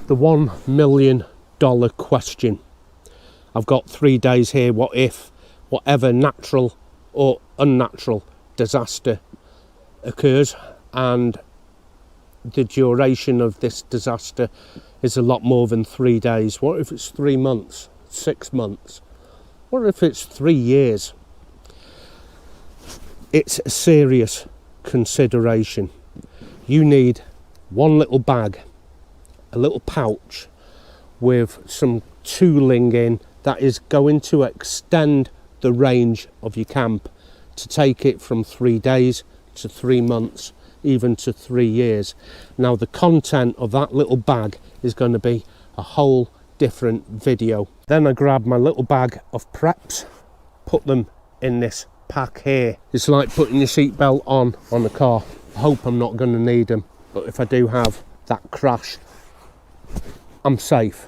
The $1 million question. I've got 3 days here. What if whatever natural or unnatural disaster occurs, and the duration of this disaster is a lot more than 3 days? What if it's 3 months, 6 months? What if it's 3 years? It's a serious consideration. You need one little bag, a little pouch with some tooling in that is going to extend the range of your camp to take it from 3 days to 3 months, even to 3 years. Now, the content of that little bag is going to be a whole different video. Then I grab my little bag of preps, put them in this pack here. It's like putting your seatbelt on a car. I hope I'm not going to need them, but if I do have that crash, I'm safe.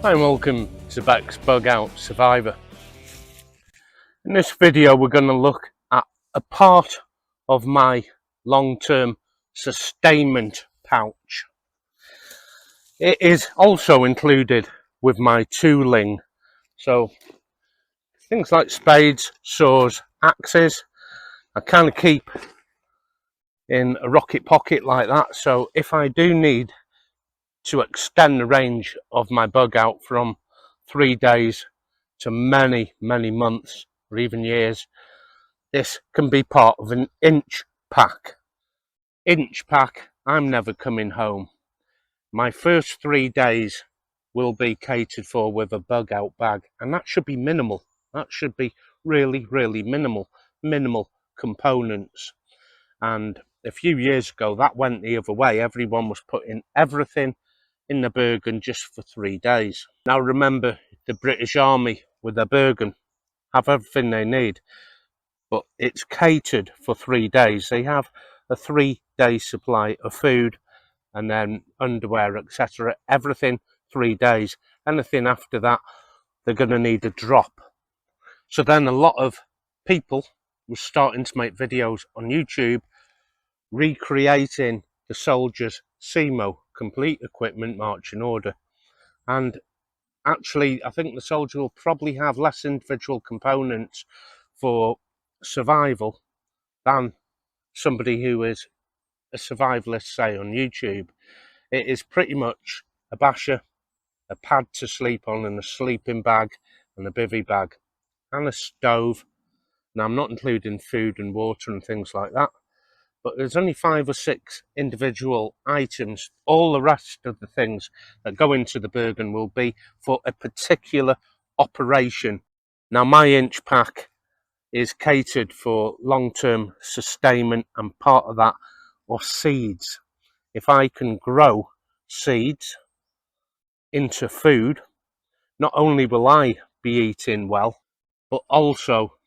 Hi and welcome to bexbugoutsurvivor. In this video we're going to look at a part of my long-term sustainment pouch. It is also included with my tooling, so things like spades, saws, axes I kind of keep in a rocket pocket like that, so if I do need to extend the range of my bug out from 3 days to many months or even years, this can be part of an inch pack. I'm never coming home. My first 3 days will be catered for with a bug out bag, and that should be minimal. That should be really minimal components. And a few years ago that went the other way. Everyone was putting everything in the Bergen just for 3 days. Now remember, the British Army with their Bergen have everything they need, but it's catered for 3 days. They have a 3-day supply of food and then underwear, etc. Everything 3 days. Anything after that, they're going to need a drop. So then a lot of people were starting to make videos on YouTube recreating the soldiers' CMO, complete equipment marching order. And actually I think the soldier will probably have less individual components for survival than somebody who is a survivalist, say on YouTube. It is pretty much a basher, a pad to sleep on, and a sleeping bag, and a bivvy bag, and a stove. Now I'm not including food and water and things like that, but there's only 5 or 6 individual items. All the rest of the things that go into the Bergen will be for a particular operation. Now my inch pack is catered for long-term sustainment, and part of that are seeds. If I can grow seeds into food, not only will I be eating well, but also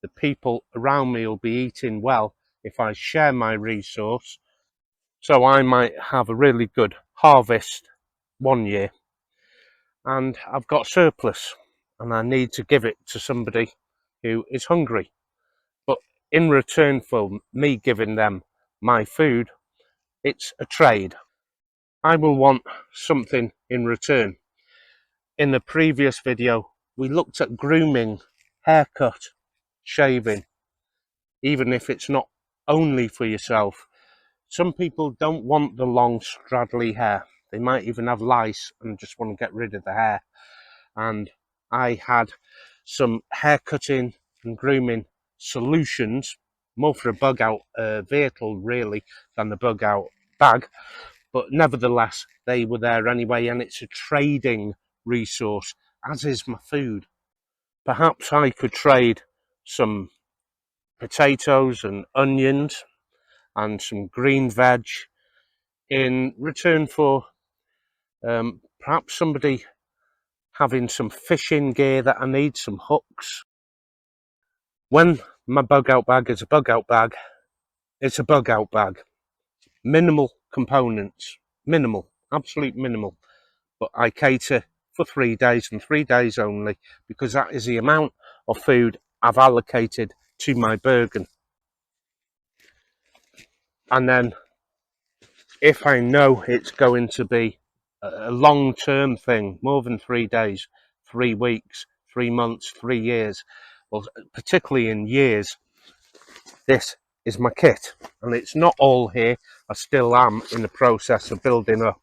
the people around me will be eating well if I share my resource. So I might have a really good harvest one year and I've got surplus and I need to give it to somebody who is hungry. But in return for me giving them my food, it's a trade. I will want something in return. In the previous video, we looked at grooming, haircut, shaving, even if it's not only for yourself. Some people don't want the long straddly hair. They might even have lice and just want to get rid of the hair. And I had some hair cutting and grooming solutions, more for a bug out vehicle really than the bug out bag, but nevertheless they were there anyway, and it's a trading resource, as is my food. Perhaps I could trade some potatoes and onions and some green veg in return for perhaps somebody having some fishing gear that I need, some hooks. When my bug out bag is a bug out bag, it's a bug out bag. Minimal components, minimal, absolute minimal. But I cater for 3 days and 3 days only, because that is the amount of food I've allocated to my Bergen. And then if I know it's going to be a long-term thing, more than 3 days, 3 weeks, 3 months, 3 years, well, particularly in years, this is my kit. And it's not all here. I still am in the process of building up.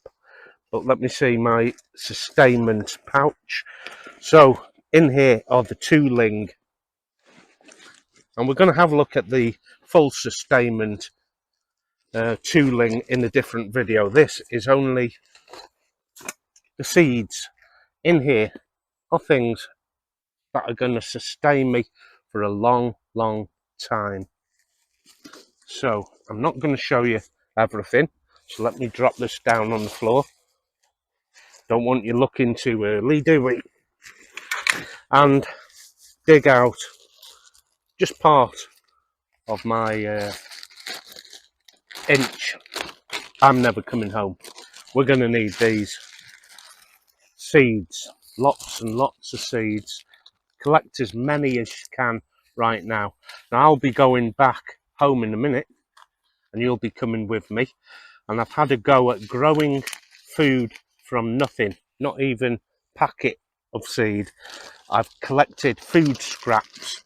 But let me see my sustainment pouch. So in here are the tooling. And we're going to have a look at the full sustainment tooling in a different video. This is only the seeds. In here are things that are going to sustain me for a long, long time. So I'm not going to show you everything. So let me drop this down on the floor. Don't want you looking too early, do we? And dig out just part of my inch. I'm never coming home. We're going to need these seeds, lots and lots of seeds. Collect as many as you can right now. Now I'll be going back home in a minute and you'll be coming with me. And I've had a go at growing food from nothing, not even packet of seed. I've collected food scraps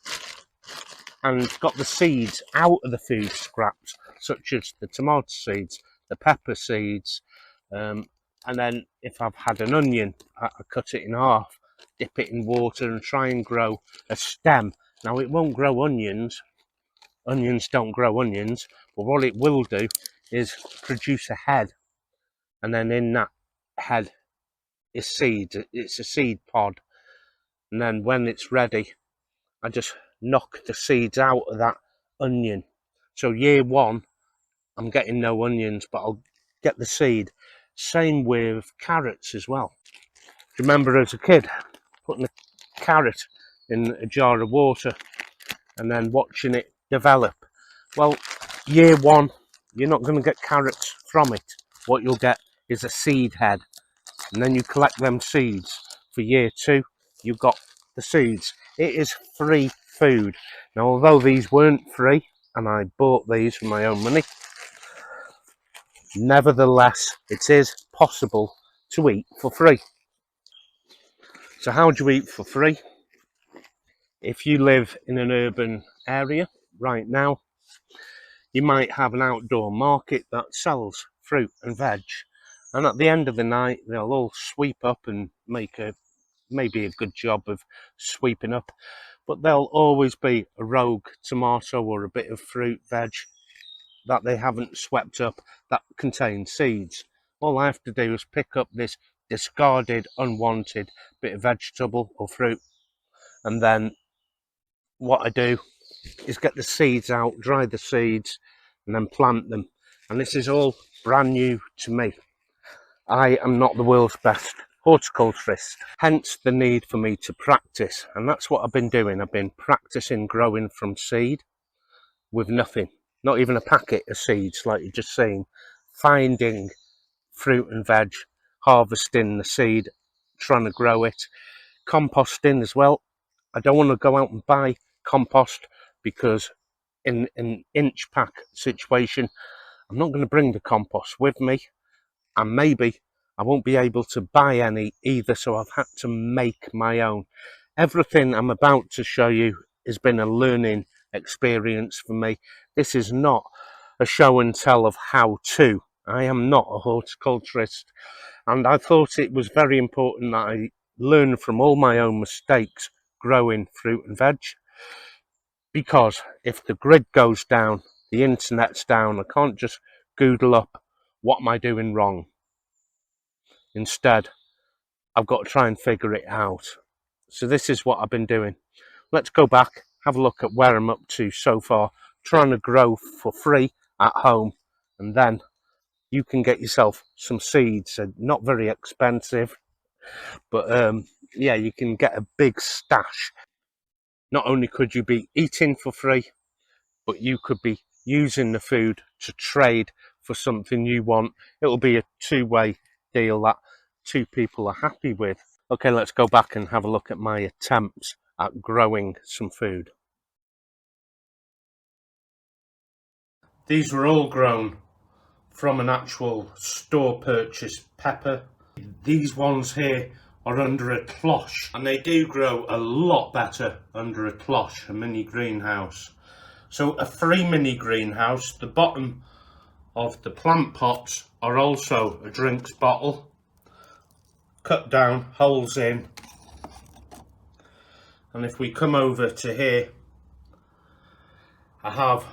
and got the seeds out of the food scraps, such as the tomato seeds, the pepper seeds, and then if I've had an onion, I cut it in half, dip it in water and try and grow a stem. Now it won't grow onions, onions don't grow onions, but what it will do is produce a head, and then in that head is seed. It's a seed pod, and then when it's ready, I just knock the seeds out of that onion. So year one, I'm getting no onions, but I'll get the seed. Same with carrots as well. Do you remember as a kid putting a carrot in a jar of water and then watching it develop? Well, year one, you're not going to get carrots from it. What you'll get is a seed head, and then you collect them seeds. For year two, you've got the seeds. It is free food. Now, although these weren't free, and I bought these with my own money, nevertheless, it is possible to eat for free. So how do you eat for free? If you live in an urban area right now, you might have an outdoor market that sells fruit and veg. And at the end of the night, they'll all sweep up and make maybe a good job of sweeping up. But there'll always be a rogue tomato or a bit of fruit, veg that they haven't swept up that contains seeds. All I have to do is pick up this discarded, unwanted bit of vegetable or fruit, and then what I do is get the seeds out, dry the seeds, and then plant them. And this is all brand new to me. I am not the world's best horticulturist, hence the need for me to practice. And that's what I've been doing. I've been practicing growing from seed with nothing, not even a packet of seeds like you've just seen, finding fruit and veg, harvesting the seed, trying to grow it, composting as well. I don't want to go out and buy compost because in an inch pack situation, I'm not going to bring the compost with me, and maybe I won't be able to buy any either, so I've had to make my own. Everything I'm about to show you has been a learning experience for me. This is not a show and tell of how to. I am not a horticulturist, and I thought it was very important that I learn from all my own mistakes growing fruit and veg, because if the grid goes down, the internet's down, I can't just Google up what am I doing wrong. Instead, I've got to try and figure it out. So this is what I've been doing. Let's go back, have a look at where I'm up to so far, trying to grow for free at home, and then you can get yourself some seeds. Not very expensive, but yeah, you can get a big stash. Not only could you be eating for free, but you could be using the food to trade for something you want. It'll be a two-way deal that two people are happy with. Okay, let's go back and have a look at my attempts at growing some food. These were all grown from an actual store purchase pepper. These ones here are under a cloche, and they do grow a lot better under a cloche, a mini greenhouse. So a free mini greenhouse, the bottom of the plant pots are also a drinks bottle, cut down, holes in. And if we come over to here, I have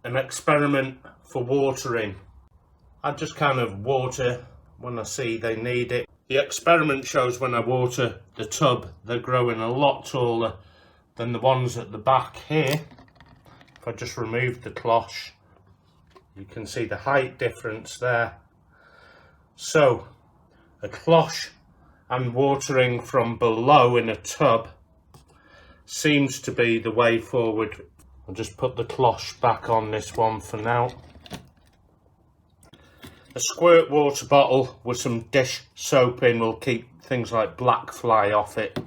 an experiment for watering. I just kind of water when I see they need it. The experiment shows when I water the tub, they're growing a lot taller than the ones at the back here. If I just remove the cloche, you can see the height difference there. So a cloche and watering from below in a tub seems to be the way forward. I'll just put the cloche back on this one for now. A squirt water bottle with some dish soap in will keep things like black fly off it.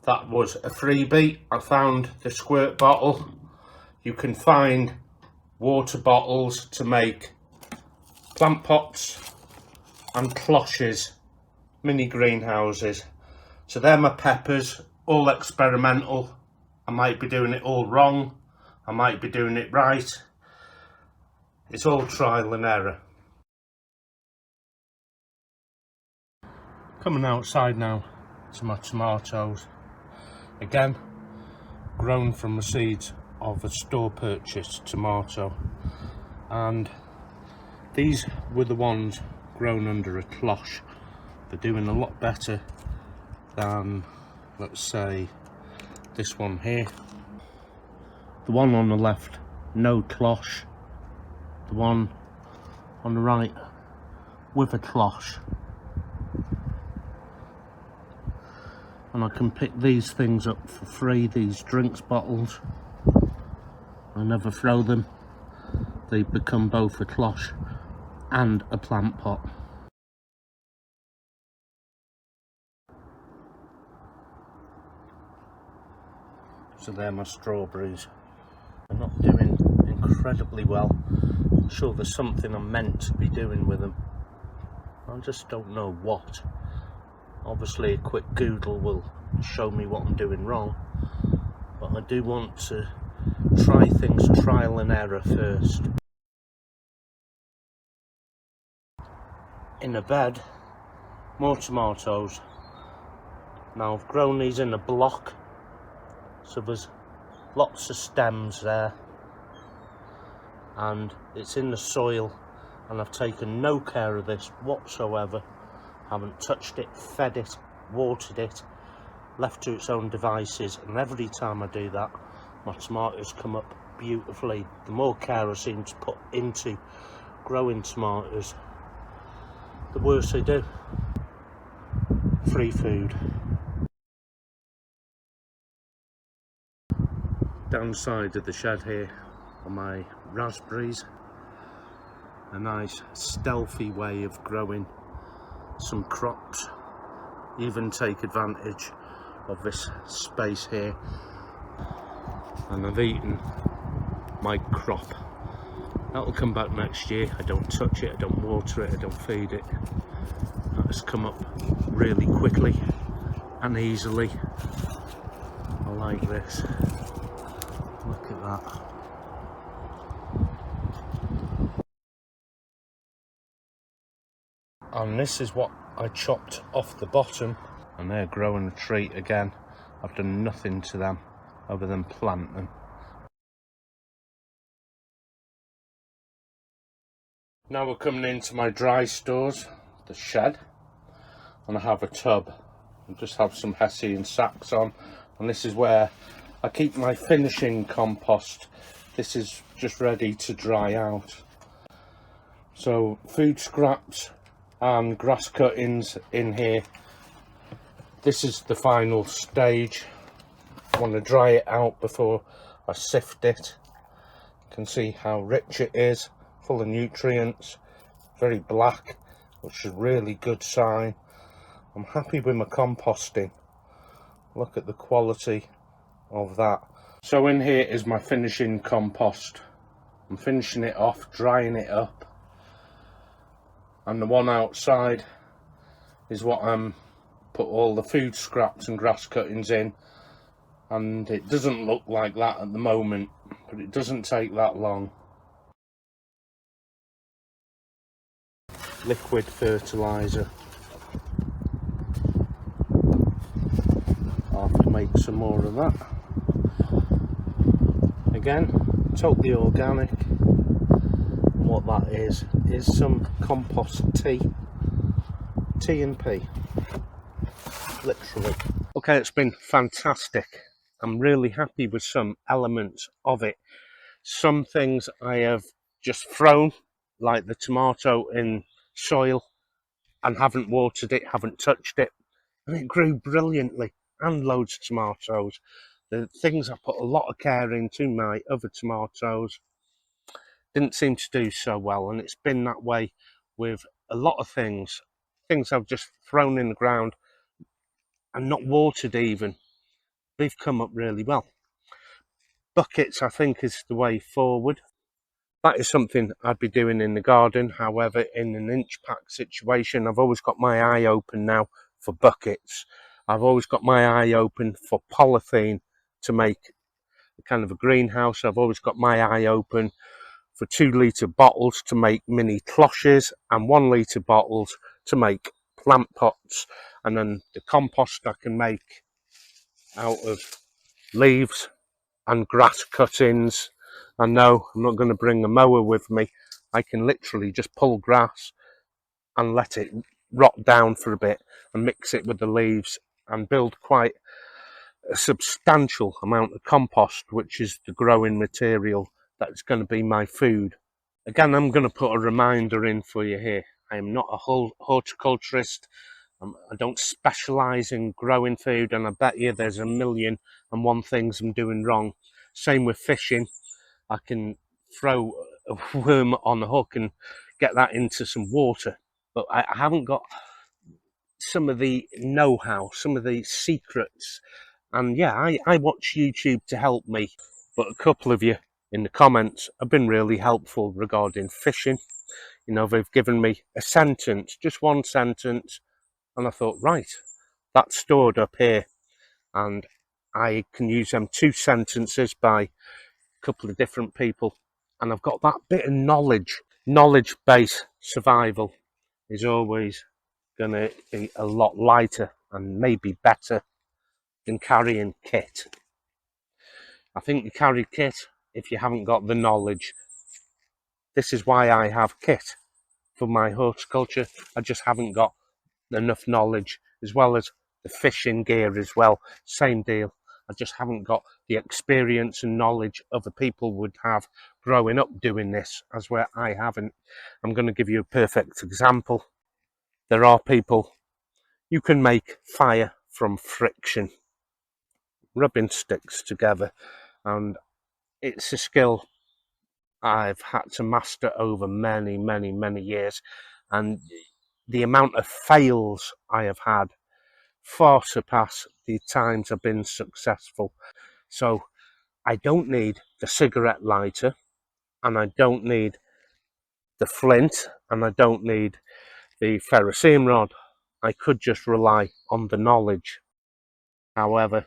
That was a freebie. I found the squirt bottle. You can find water bottles to make plant pots and cloches, mini greenhouses. So they're my peppers, all experimental. I might be doing it all wrong, I might be doing it right. It's all trial and error. Coming outside now to my tomatoes. Again, grown from the seeds of a store purchased tomato, and these were the ones grown under a cloche. They're doing a lot better than, let's say, this one here. The one on the left, no cloche. The one on the right with a cloche. And I can pick these things up for free, these drinks bottles. I never throw them. They become both a cloche and a plant pot. So they're my strawberries. They're not doing incredibly well. I'm sure there's something I'm meant to be doing with them. I just don't know what. Obviously a quick Google will show me what I'm doing wrong, but I do want to try things trial and error first. In a bed, more tomatoes. Now I've grown these in a block, so there's lots of stems there, and it's in the soil, and I've taken no care of this whatsoever. Haven't touched it, fed it, watered it, left to its own devices, and every time I do that, my tomatoes come up beautifully. The more care I seem to put into growing tomatoes, the worse they do. Free food. Downside of the shed here are my raspberries. A nice stealthy way of growing some crops. Even take advantage of this space here. And I've eaten my crop. That'll come back next year. I don't touch it, I don't water it, I don't feed it. That has come up really quickly and easily. I like this. Look at that. And this is what I chopped off the bottom, and they're growing a treat again. I've done nothing to them other than plant them. Now we're coming into my dry stores, the shed, and I have a tub. I just have some Hessian sacks on, and this is where I keep my finishing compost. This is just ready to dry out. So food scraps and grass cuttings in here. This is the final stage. I want to dry it out before I sift it. You can see how rich it is, full of nutrients, very black, which is a really good sign. I'm happy with my composting. Look at the quality of that. So in here is my finishing compost. I'm finishing it off, drying it up, and the one outside is what I'm put all the food scraps and grass cuttings in, and it doesn't look like that at the moment, but it doesn't take that long. Liquid fertilizer. I'll have to make some more of that. Again, totally organic. And what that is some compost tea. T&P. Literally. Okay, it's been fantastic. I'm really happy with some elements of it. Some things I have just thrown, like the tomato in soil, and haven't watered it, haven't touched it, and it grew brilliantly, and loads of tomatoes. The things I put a lot of care into, my other tomatoes, didn't seem to do so well, and it's been that way with a lot of things I've just thrown in the ground and not watered even. They've come up really well. Buckets, I think, is the way forward. That is something I'd be doing in the garden. However, in an inch pack situation, I've always got my eye open now for buckets. I've always got my eye open for polythene to make kind of a greenhouse. I've always got my eye open for 2-litre bottles to make mini cloches and 1-litre bottles to make plant pots. And then the compost I can make out of leaves and grass cuttings. And no, I'm not going to bring a mower with me. I can literally just pull grass and let it rot down for a bit and mix it with the leaves and build quite a substantial amount of compost, which is the growing material that's going to be my food. Again, I'm going to put a reminder in for you here. I am not a horticulturist. I don't specialise in growing food, and I bet you there's 1,000,001 things I'm doing wrong. Same with fishing. I can throw a worm on a hook and get that into some water, but I haven't got some of the know-how, some of the secrets. And yeah, I watch YouTube to help me, but a couple of you in the comments have been really helpful regarding fishing. You know, they've given me a sentence, just one sentence, and I thought, right, that's stored up here, and I can use them 2 sentences by a couple of different people, and I've got that bit of knowledge. Knowledge-based survival is always going to be a lot lighter and maybe better than carrying kit. I think you carry kit if you haven't got the knowledge. This is why I have kit for my horticulture. I just haven't got enough knowledge, as well as the fishing gear as well. Same deal. I just haven't got the experience and knowledge other people would have growing up doing this, as where I haven't. I'm going to give you a perfect example. There are people, you can make fire from friction, rubbing sticks together, and it's a skill I've had to master over many, many, many years, and the amount of fails I have had far surpass the times I've been successful. So I don't need the cigarette lighter, and I don't need the flint, and I don't need the ferrocene rod. I could just rely on the knowledge. However,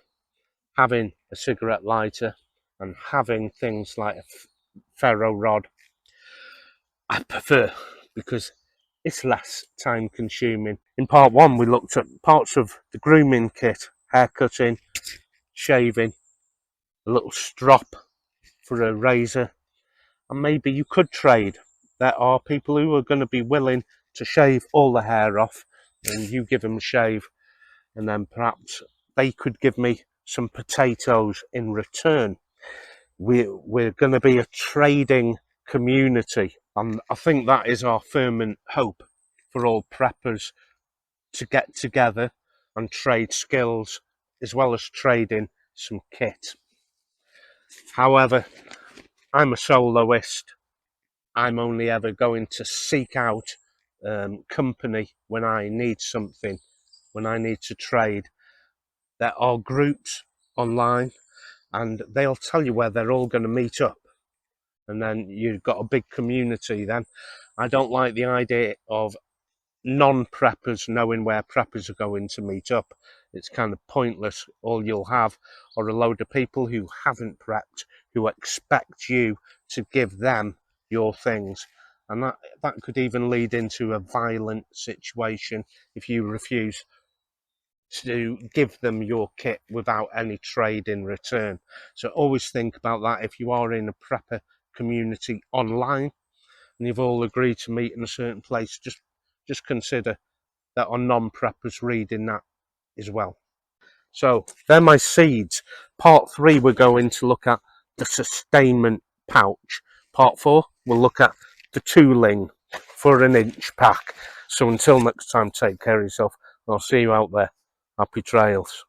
having a cigarette lighter and having things like a ferro rod, I prefer, because it's less time consuming. In part 1 we looked at parts of the grooming kit: hair cutting, shaving, a little strop for a razor, and maybe you could trade. There are people who are going to be willing to shave all the hair off, and you give them a shave, and then perhaps they could give me some potatoes in return. We're going to be a trading community, and I think that is our fervent hope for all preppers, to get together and trade skills as well as trading some kit. However, I'm a soloist. I'm only ever going to seek out company when I need something, when I need to trade. There are groups online and they'll tell you where they're all going to meet up. And then you've got a big community then. I don't like the idea of non-preppers knowing where preppers are going to meet up. It's kind of pointless. All you'll have are a load of people who haven't prepped, who expect you to give them your things. And that could even lead into a violent situation if you refuse to give them your kit without any trade in return. So always think about that. If you are in a prepper community online and you've all agreed to meet in a certain place, just consider that are non-preppers reading that as well. So they're my seeds. Part 3, we're going to look at the sustainment pouch. Part 4, we'll look at the tooling for an inch pack. So until next time, take care of yourself. I'll see you out there. Happy trails.